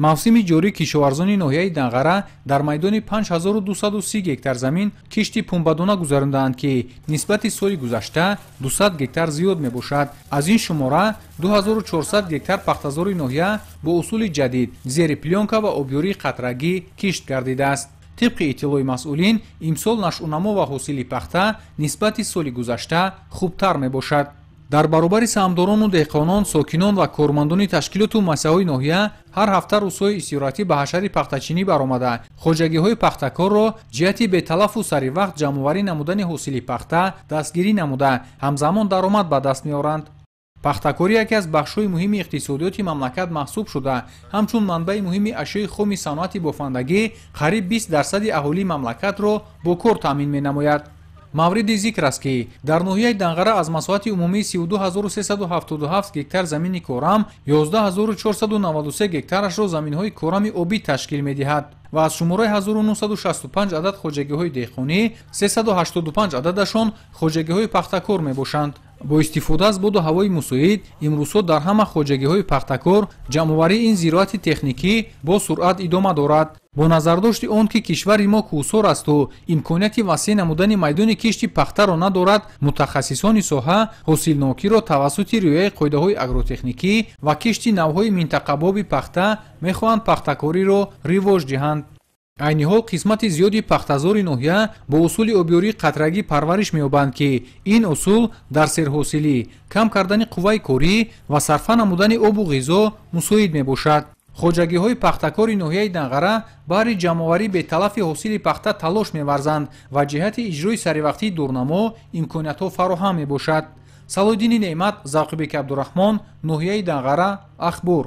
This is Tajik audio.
мавсими ҷорӣ кишоварзони ноҳияи Данғара дар майдони 5230 гектар замин кишти пунбадона гузаронданд ки нисбати соли гузашта 200 гектар зиёд мебошад. Аз ин шумора 2400 гектар пахтазори ноҳия бо усули ҷадид зери плёнка ва обёрии қатрагӣ кишт гардидааст. طبق اطلاع مسئولین امسال نشأونما و حاصل پخته نسبت سال گذشته خوبتر می باشد. در برابر سهامداران و دهقانان، ساکنان و کارمندان تشکیلات و مؤسسه‌های ناحیه هر هفته روزهای استراحتی به حشر پخته‌چینی برآمده خواجگی‌های پخته‌کار را جهت به تلف و سری وقت جمع‌آوری نمودن حاصل پخته دستگیری نموده همزمان درآمد به دست می‌آورند. пахтакорӣ яке аз бахшҳои муҳими иқтисодиёти мамлакат маҳсуб шуда ҳамчун манбаи муҳими ашёи хуми саноати бофандагӣ қариб 20% аҳолии мамлакатро бо кор таъмин менамояд. мавриди зикр аст ки дар ноҳияи Данғара аз масоҳати умумии 32377 гектар замини корам 11493 гектарашро заминҳои корами обӣ ташкил медиҳад ва аз шумораи 1965 адад хоҷагиҳои деҳқонӣ 385 ададашон хоҷагиҳои пахтакор мебошанд. бо истифода аз боду ҳавои мусоид имрӯзҳо дар ҳама хоҷагиҳои пахтакор ҷамъоварии ин зироати техникӣ бо суръат идома дорад. бо назардошти он ки кишвари мо кӯҳсор асту имконияти васеъ намудани майдони кишти пахтаро надорад, мутахассисони соҳа ҳосилнокиро тавассути риояи қоидаҳои агротехникӣ ва кишти навъҳои минтақабоби пахта мехоҳанд пахтакориро ривоҷ диҳанд. айни ҳол қисмати зиёди пахтазори ноҳия бо усули обёрии қатрагӣ парвариш меёбанд ки ин усул дар серҳосилӣ, кам кардани қувваи корӣ ва сарфа намудани обу ғизо мусоид мебошад. хоҷагиҳои пахтакори ноҳияи Данғара баҳри ҷамъоварӣ беталафи ҳосили пахта талош меварзанд ва ҷиҳати иҷрои саривақтии дурнамо имкониятҳо фароҳам мебошад. салоҳиддини неъмат, завқибек Абдурахмон, ноҳияи Данғара, ахбор.